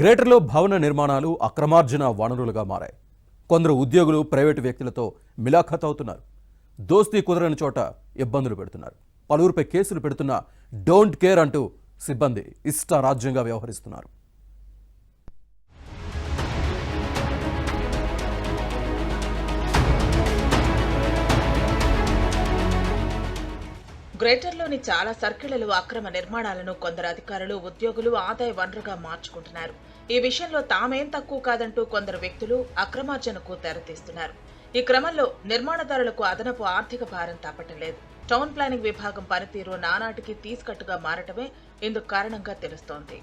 గ్రేటర్లో భవన నిర్మాణాలు అక్రమార్జన వనరులుగా మారాయి. కొందరు ఉద్యోగులు ప్రైవేటు వ్యక్తులతో మిలాఖత్ అవుతున్నారు. దోస్తీ కుదరని చోట ఇబ్బందులు పెడుతున్నారు. పలువురిపై కేసులు పెడుతున్న డోంట్ కేర్ అంటూ సిబ్బంది ఇష్టారాజ్యంగా వ్యవహరిస్తున్నారు. గ్రేటర్లోని చాలా సర్కిళ్లలో అక్రమ నిర్మాణాలను కొందరు అధికారులు, ఉద్యోగులు ఆదాయ వనరుగా మార్చుకుంటున్నారు. ఈ విషయంలో తామేం తక్కువ కాదంటూ కొందరు వ్యక్తులు అక్రమార్జనకు తెరతీస్తున్నారు. ఈ క్రమంలో నిర్మాణదారులకు అదనపు ఆర్థిక భారం తప్పటం లేదు. టౌన్ ప్లానింగ్ విభాగం పనితీరు నానాటికి తీసికట్టుగా మారటమే ఇందుకు కారణంగా తెలుస్తోంది.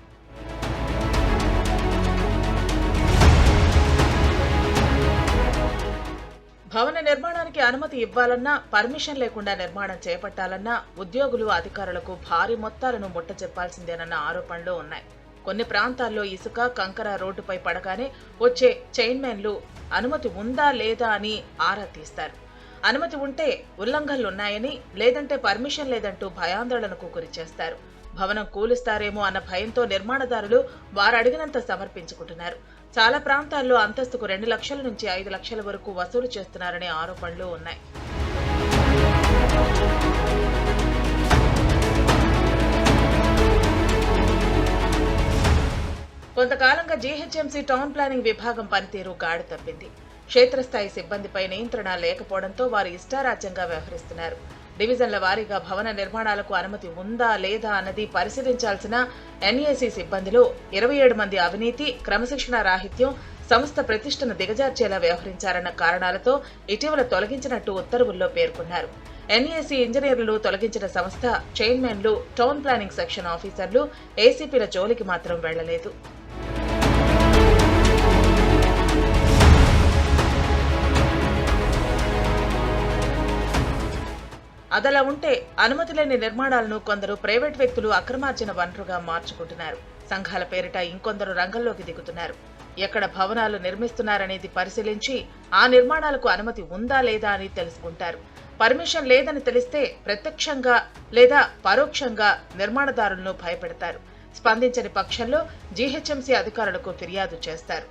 భవన నిర్మాణానికి అనుమతి ఇవ్వాలన్నా, పర్మిషన్ లేకుండా నిర్మాణం చేపట్టాలన్నా ఉద్యోగులు, అధికారులకు భారీ మొత్తాలను ముట్టజెప్పాల్సిందేనన్న ఆరోపణలు ఉన్నాయి. కొన్ని ప్రాంతాల్లో ఇసుక, కంకర రోడ్డుపై పడగానే వచ్చే చైన్మెన్లు అనుమతి ఉందా లేదా అని ఆరా తీస్తారు. అనుమతి ఉంటే ఉల్లంఘనలున్నాయని, లేదంటే పర్మిషన్ లేదంటూ భయాందోళనకు గురిచేస్తారు. భవనం కూలుస్తారేమో అన్న భయంతో నిర్మాణదారులు వారు అడిగినంత సమర్పించుకుంటున్నారు. చాలా ప్రాంతాల్లో అంతస్తుకు 2 లక్షల నుంచి 5 లక్షల వరకు వసూలు చేస్తున్నారనే ఆరోపణలు ఉన్నాయి. కొంతకాలంగా జీహెచ్ఎంసీ టౌన్ ప్లానింగ్ విభాగం పనితీరు గాడి తప్పింది. క్షేత్రస్థాయి సిబ్బందిపై నియంత్రణ లేకపోవడంతో వారు ఇష్టారాజ్యంగా వ్యవహరిస్తున్నారు. డివిజన్ల వారీగా భవన నిర్మాణాలకు అనుమతి ఉందా లేదా అన్నది పరిశీలించాల్సిన ఎన్ఏసీ సిబ్బందిలో 27 మంది అవినీతి, క్రమశిక్షణ రాహిత్యం, సంస్థ ప్రతిష్టను దిగజార్చేలా వ్యవహరించారన్న కారణాలతో ఇటీవల తొలగించినట్టు ఉత్తర్వుల్లో పేర్కొన్నారు. ఎన్ఏసీ ఇంజనీర్లు తొలగించిన సంస్థ చైర్మన్లు, టౌన్ ప్లానింగ్ సెక్షన్ ఆఫీసర్లు, ఏసీపీల జోలికి మాత్రం వెళ్లలేదు. అదలా ఉంటే అనుమతి లేని నిర్మాణాలను కొందరు ప్రైవేట్ వ్యక్తులు అక్రమార్జన వనరుగా మార్చుకుంటున్నారు. సంఘాల పేరిట ఇంకొందరు రంగంలోకి దిగుతున్నారు. ఎక్కడ భవనాలు నిర్మిస్తున్నారనేది పరిశీలించి ఆ నిర్మాణాలకు అనుమతి ఉందా లేదా అని తెలుసుకుంటారు. పర్మిషన్ లేదని తెలిస్తే ప్రత్యక్షంగా లేదా పరోక్షంగా నిర్మాణదారులను భయపెడతారు. స్పందించని పక్షంలో జీహెచ్ఎంసీ అధికారులకు ఫిర్యాదు చేస్తారు.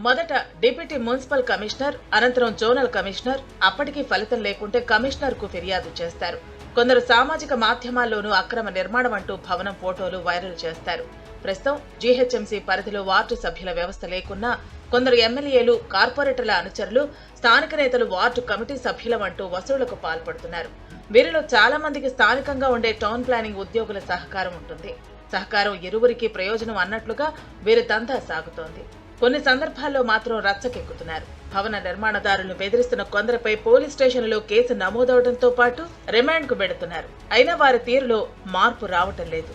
మొదట డిప్యూటీ మున్సిపల్ కమిషనర్, అనంతరం జోనల్ కమిషనర్, అప్పటికీ ఫలితం లేకుంటే కమిషనర్ కు ఫిర్యాదు చేస్తారు. కొందరు సామాజిక మాధ్యమాల్లోనూ అక్రమ నిర్మాణం అంటూ భవనం ఫోటోలు వైరల్ చేస్తారు. ప్రస్తుతం జీహెచ్ఎంసీ పరిధిలో వార్డు సభ్యుల వ్యవస్థ లేకున్నా కొందరు ఎమ్మెల్యేలు, కార్పొరేటర్ల అనుచరులు, స్థానిక నేతలు వార్డు కమిటీ సభ్యులమంటూ వసూళ్లకు పాల్పడుతున్నారు. వీరిలో చాలా మందికి స్థానికంగా ఉండే టౌన్ ప్లానింగ్ ఉద్యోగుల సహకారం ఉంటుంది. సహకారం ఇరువురికి ప్రయోజనం అన్నట్లుగా వీరి దందా సాగుతోంది. కొన్ని సందర్భాల్లో మాత్రం రచ్చకెక్కుతున్నారు. భవన నిర్మాణదారులను బెదిరిస్తున్న కొందరిపై పోలీస్ స్టేషన్లో కేసు నమోదవడంతో పాటు రిమాండ్కు పెడుతున్నారు. అయినా వారి తీరులో మార్పు రావటం లేదు.